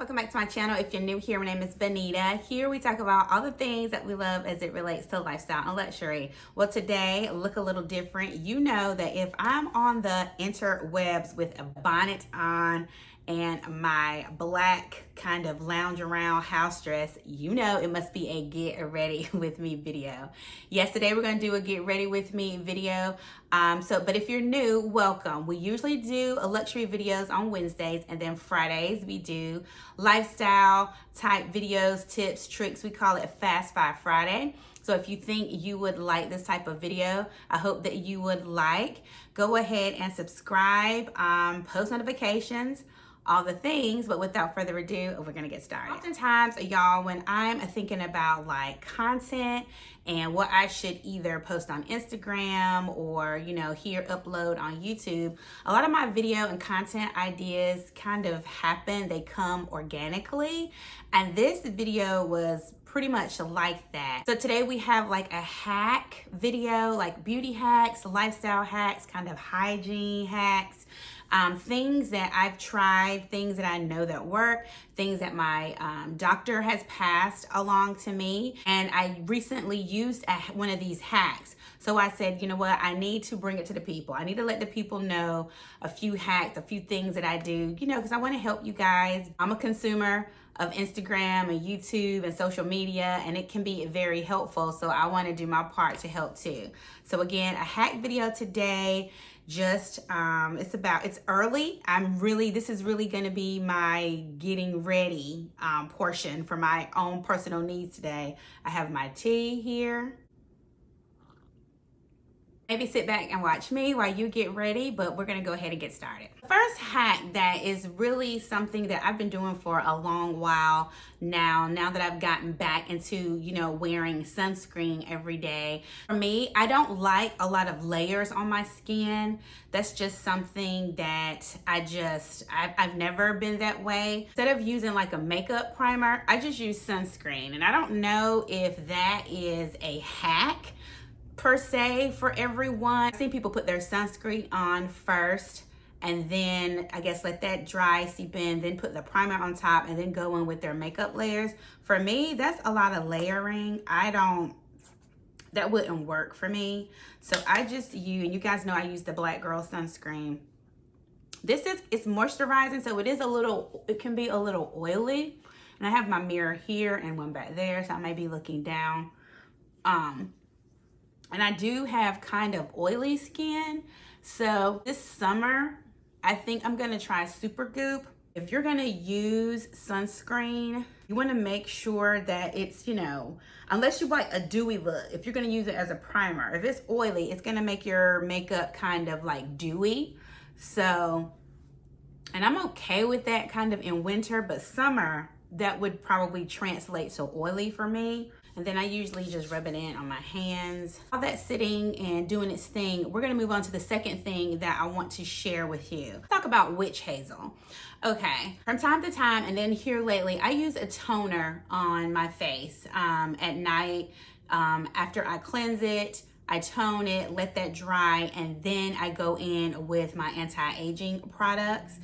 welcome back to my channel. If you're new here, my name is Benita. Here we talk about all the things that we love as it relates to lifestyle and luxury. Well, today look a little different. You know that if I'm on the interwebs with a bonnet on and my black kind of lounge around house dress, you know it must be a get ready with me video. Yes, today we're gonna do a get ready with me video. But if you're new, welcome. We usually do a luxury videos on Wednesdays, and then Fridays we do lifestyle type videos, tips, tricks. We call it Fast Five Friday. So if you think you would like this type of video, I hope that you would go ahead and subscribe, post notifications, all the things. But without further ado, we're gonna get started. Oftentimes, y'all, when I'm thinking about like content and what I should either post on Instagram or, you know, here upload on YouTube, a lot of my video and content ideas kind of happen, they come organically. And this video was pretty much like that. So today we have like a hack video, like beauty hacks, lifestyle hacks, kind of hygiene hacks, things that I've tried, things that I know that work, things that my doctor has passed along to me. And I recently used one of these hacks. So I said, you know what, I need to bring it to the people. I need to let the people know a few hacks, a few things that I do, you know, because I want to help you guys. I'm a consumer of Instagram and YouTube and social media, and it can be very helpful. So I want to do my part to help too. So again, a hack video today. Just it's early. This is really going to be my getting ready portion for my own personal needs today. I have my tea here. Maybe sit back and watch me while you get ready, but we're gonna go ahead and get started. The first hack that is really something that I've been doing for a long while now that I've gotten back into, you know, wearing sunscreen every day. For me, I don't like a lot of layers on my skin. That's just something that I've never been that way. Instead of using like a makeup primer, I just use sunscreen. And I don't know if that is a hack per se for everyone. I've seen people put their sunscreen on first and then I guess let that dry, seep in, then put the primer on top and then go in with their makeup layers. For me, that's a lot of layering. That wouldn't work for me. So I just use, and you guys know I use the Black Girl sunscreen. It's moisturizing, so it can be a little oily. And I have my mirror here and one back there, so I may be looking down. And I do have kind of oily skin. So this summer, I think I'm gonna try Supergoop. If you're gonna use sunscreen, you wanna make sure that it's, you know, unless you like a dewy look, if you're gonna use it as a primer, if it's oily, it's gonna make your makeup kind of like dewy. So, and I'm okay with that kind of in winter, but summer, that would probably translate to oily for me. And then I usually just rub it in on my hands. All that sitting and doing its thing, we're gonna move on to the second thing that I want to share with you. Let's talk about witch hazel. Okay, from time to time, and then here lately, I use a toner on my face at night. After I cleanse it, I tone it, let that dry, and then I go in with my anti-aging products.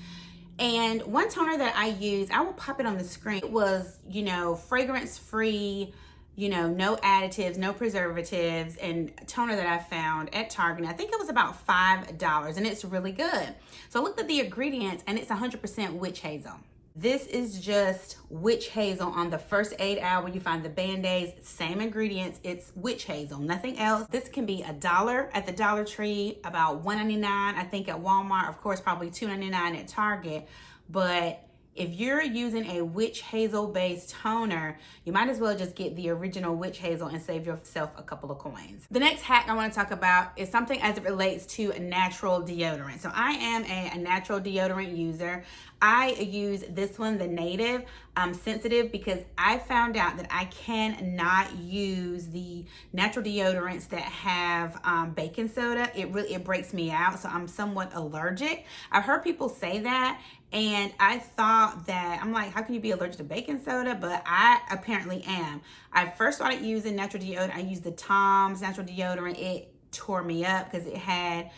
And one toner that I use, I will pop it on the screen. It was, you know, fragrance-free, you know, no additives, no preservatives, and toner that I found at Target. I think it was about $5, and it's really good. So I looked at the ingredients, and it's 100% witch hazel. This is just witch hazel on the first aid hour. You find the Band-Aids, same ingredients. It's witch hazel, nothing else. This can be $1 at the Dollar Tree, about $1.99, I think, at Walmart. Of course, probably $2.99 at Target. But if you're using a witch hazel based toner, you might as well just get the original witch hazel and save yourself a couple of coins. The next hack I want to talk about is something as it relates to natural deodorant. So I am a natural deodorant user. I use this one, the Native Sensitive, because I found out that I cannot use the natural deodorants that have baking soda. It breaks me out, so I'm somewhat allergic. I've heard people say that, and I thought that, I'm like, how can you be allergic to baking soda? But I apparently am. I first started using natural deodorant. I used the Tom's natural deodorant. It tore me up because it had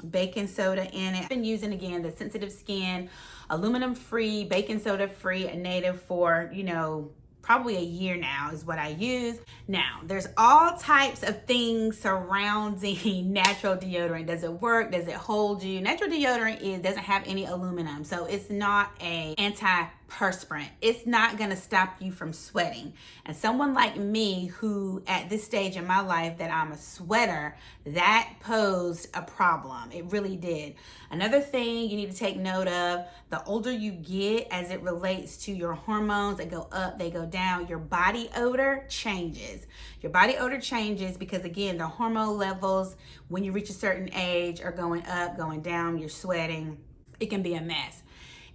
baking soda in it. I've been using, again, the sensitive skin aluminum free, baking soda free, and native for, probably a year now is what I use. Now, there's all types of things surrounding natural deodorant. Does it work? Does it hold you? Natural deodorant doesn't have any aluminum, so it's not a antiperspirant. It's not gonna stop you from sweating. And someone like me, who at this stage in my life that I'm a sweater, that posed a problem. It really did. Another thing you need to take note of, the older you get as it relates to your hormones, they go up, they go down, your body odor changes. Your body odor changes because, again, the hormone levels when you reach a certain age are going up, going down, you're sweating. It can be a mess.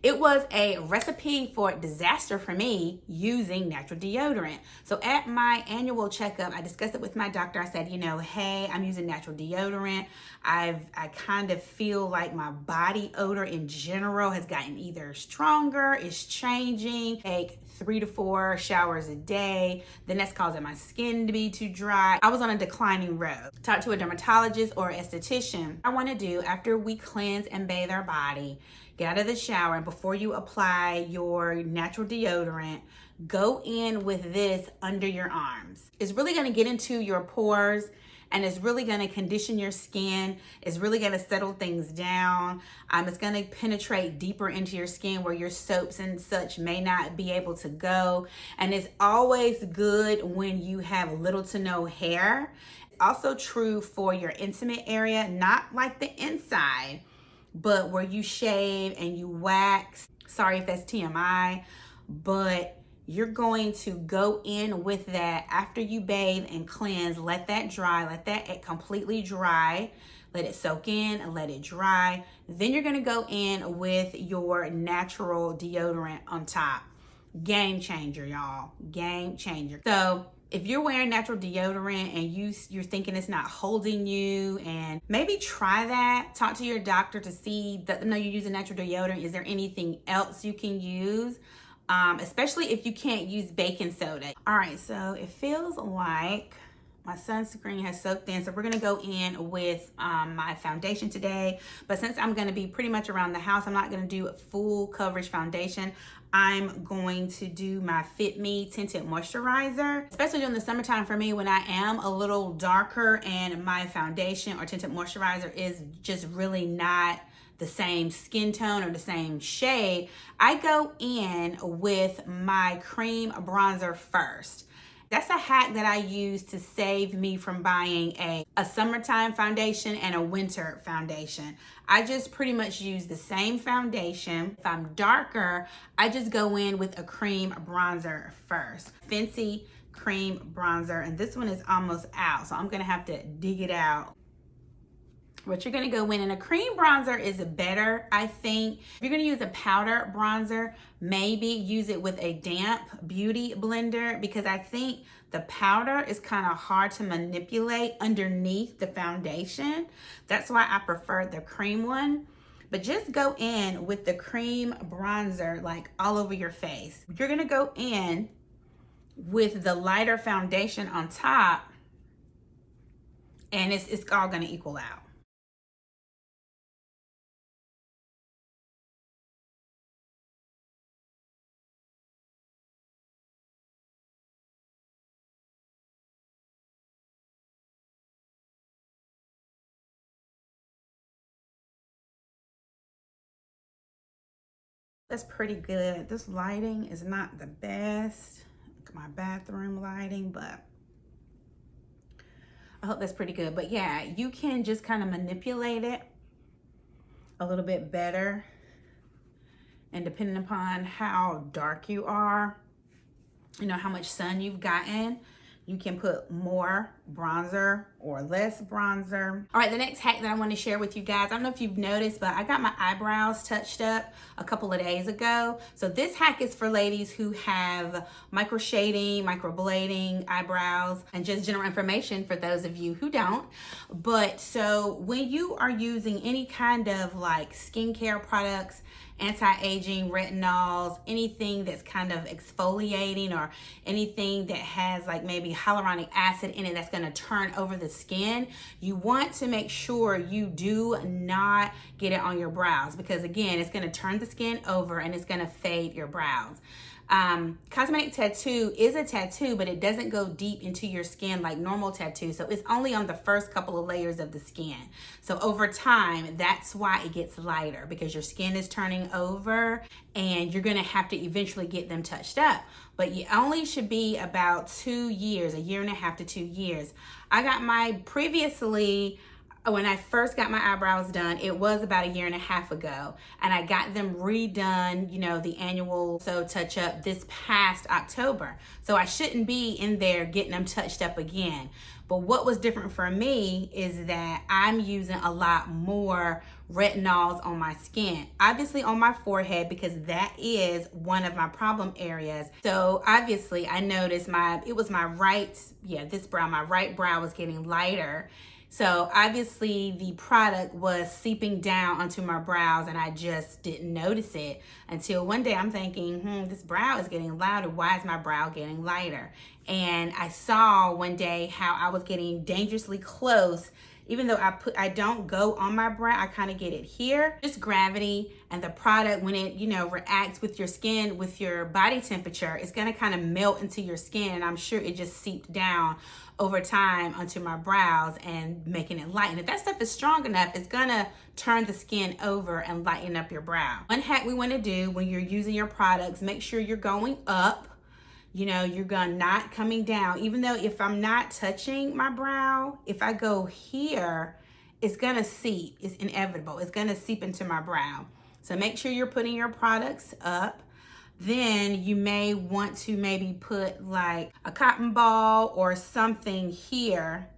It was a recipe for disaster for me using natural deodorant. So at my annual checkup, I discussed it with my doctor. I said, hey, I'm using natural deodorant. I kind of feel like my body odor in general has gotten either stronger, it's changing. Take 3 to 4 showers a day. Then that's causing my skin to be too dry. I was on a declining road. Talk to a dermatologist or esthetician. I want to do after we cleanse and bathe our body, get out of the shower, and before you apply your natural deodorant, go in with this under your arms. It's really gonna get into your pores, and it's really gonna condition your skin. It's really gonna settle things down. It's gonna penetrate deeper into your skin where your soaps and such may not be able to go. And it's always good when you have little to no hair. It's also true for your intimate area, not like the inside, but where you shave and you wax. Sorry if that's TMI, but you're going to go in with that after you bathe and cleanse. Let that dry, let that completely dry. Let it soak in and let it dry. Then you're gonna go in with your natural deodorant on top. Game changer, y'all, game changer. So if you're wearing natural deodorant and you're thinking it's not holding you, and maybe try that. Talk to your doctor to see, let them know you're using natural deodorant. Is there anything else you can use? Especially if you can't use baking soda. All right, so it feels like my sunscreen has soaked in, so we're gonna go in with my foundation today. But since I'm gonna be pretty much around the house, I'm not gonna do a full coverage foundation. I'm going to do my Fit Me Tinted Moisturizer, especially during the summertime for me when I am a little darker and my foundation or tinted moisturizer is just really not the same skin tone or the same shade. I go in with my cream bronzer first. That's a hack that I use to save me from buying a summertime foundation and a winter foundation. I just pretty much use the same foundation. If I'm darker, I just go in with a cream bronzer first. Fenty cream bronzer, and this one is almost out, so I'm gonna have to dig it out. But you're gonna go in, and a cream bronzer is better, I think. If you're gonna use a powder bronzer, maybe use it with a damp beauty blender, because I think the powder is kind of hard to manipulate underneath the foundation. That's why I prefer the cream one. But just go in with the cream bronzer like all over your face. You're gonna go in with the lighter foundation on top, and it's all gonna equal out. That's pretty good. This lighting is not the best, my bathroom lighting, but I hope that's pretty good. But yeah, you can just kind of manipulate it a little bit better, and depending upon how dark you are, how much sun you've gotten, you can put more bronzer or less bronzer. All right, the next hack that I want to share with you guys, I don't know if you've noticed, but I got my eyebrows touched up a couple of days ago. So this hack is for ladies who have micro shading, micro blading eyebrows, and just general information for those of you who don't. But so when you are using any kind of like skincare products, anti-aging, retinols, anything that's kind of exfoliating, or anything that has like maybe hyaluronic acid in it that's going to turn over the skin, you want to make sure you do not get it on your brows, because again, it's going to turn the skin over and it's going to fade your brows. Cosmetic tattoo is a tattoo, but it doesn't go deep into your skin like normal tattoo. So it's only on the first couple of layers of the skin. So over time, that's why it gets lighter, because your skin is turning over and you're going to have to eventually get them touched up. But you only should be about 2 years, a year and a half to 2 years. I got my previously, when I first got my eyebrows done, it was about a year and a half ago, and I got them redone, you know, the annual touch up this past October. So I shouldn't be in there getting them touched up again. But what was different for me is that I'm using a lot more retinols on my skin, obviously on my forehead, because that is one of my problem areas. So obviously I noticed my right brow was getting lighter. So obviously the product was seeping down onto my brows, and I just didn't notice it until one day I'm thinking, this brow is getting lighter. Why is my brow getting lighter? And I saw one day how I was getting dangerously close. Even though I don't go on my brow, I kind of get it here. Just gravity and the product, when it, reacts with your skin, with your body temperature, it's gonna kind of melt into your skin. And I'm sure it just seeped down over time onto my brows and making it light. And if that stuff is strong enough, it's gonna turn the skin over and lighten up your brow. One hack we wanna do when you're using your products, make sure you're going up. You're not coming down. Even though if I'm not touching my brow, if I go here, it's gonna seep. It's inevitable. It's gonna seep into my brow. So make sure you're putting your products up. Then you may want to maybe put like a cotton ball or something here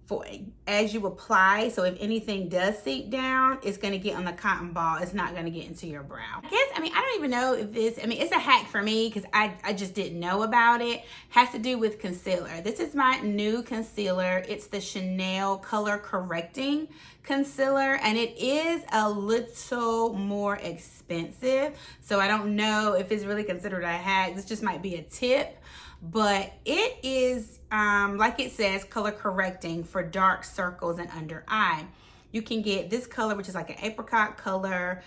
for as you apply. So if anything does seep down, it's gonna get on the cotton ball. It's not gonna get into your brow. I don't even know if it's a hack for me, because I just didn't know about it. Has to do with concealer. This is my new concealer. It's the Chanel Color Correcting Concealer, and it is a little more expensive. So I don't know if it's really considered a hack. This just might be a tip. But it is, like it says, color correcting for dark circles and under eye. You can get this color, which is like an apricot color.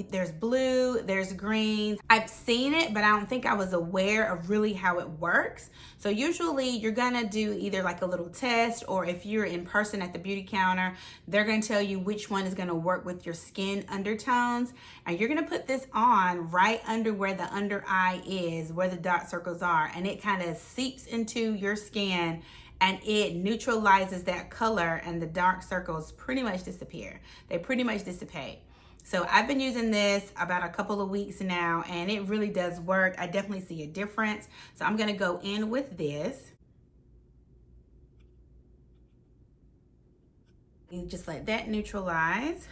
There's blue, there's greens. I've seen it, but I don't think I was aware of really how it works. So usually you're gonna do either like a little test, or if you're in person at the beauty counter, they're gonna tell you which one is gonna work with your skin undertones. And you're gonna put this on right under where the under eye is, where the dark circles are, and it kind of seeps into your skin and it neutralizes that color, and the dark circles pretty much disappear. They pretty much dissipate. So I've been using this about a couple of weeks now, and it really does work. I definitely see a difference. So I'm gonna go in with this. You just let that neutralize.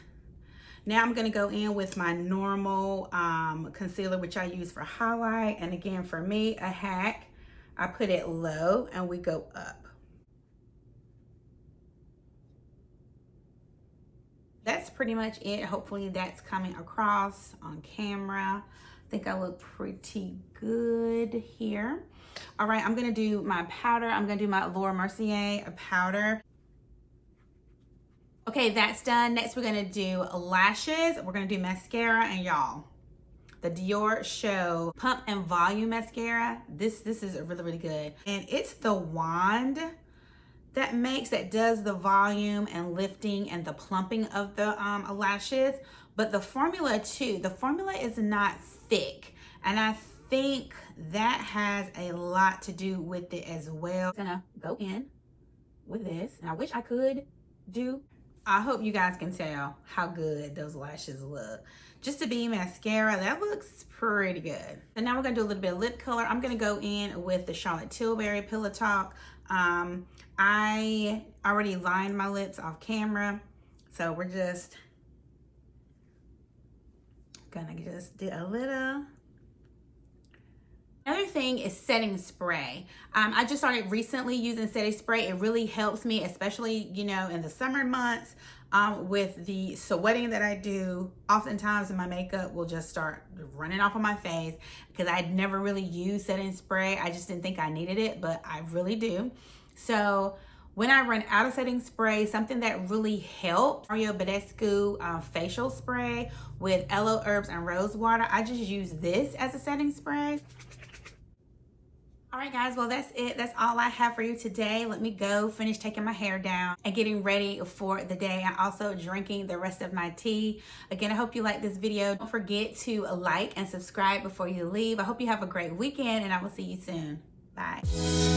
Now I'm gonna go in with my normal concealer, which I use for highlight. And again, for me, a hack, I put it low and we go up. That's pretty much it. Hopefully that's coming across on camera. I think I look pretty good here. All right, I'm gonna do my powder. I'm gonna do my Laura Mercier powder. Okay, that's done. Next, we're gonna do lashes. We're gonna do mascara, and y'all, the Dior Show Pump and Volume Mascara. This is really, really good. And it's the wand that does the volume and lifting and the plumping of the lashes. But the formula too, the formula is not thick. And I think that has a lot to do with it as well. I'm gonna go in with this. And I wish I could do, I hope you guys can tell how good those lashes look. Just to be mascara, that looks pretty good. And now we're gonna do a little bit of lip color. I'm gonna go in with the Charlotte Tilbury Pillow Talk. I already lined my lips off camera, so we're just gonna do a little. Another thing is setting spray. I just started recently using setting spray. It really helps me, especially, in the summer months, with the sweating that I do. Oftentimes my makeup will just start running off on my face because I'd never really used setting spray. I just didn't think I needed it, but I really do. So When I run out of setting spray, something that really helped, Mario Badescu facial spray with aloe herbs and rose water. I just use this as a setting spray. All right, guys, well, that's it. That's all I have for you today. Let me go finish taking my hair down and getting ready for the day. I'm also drinking the rest of my tea. Again, I hope you like this video. Don't forget to like and subscribe before you leave. I hope you have a great weekend, and I will see you soon. Bye.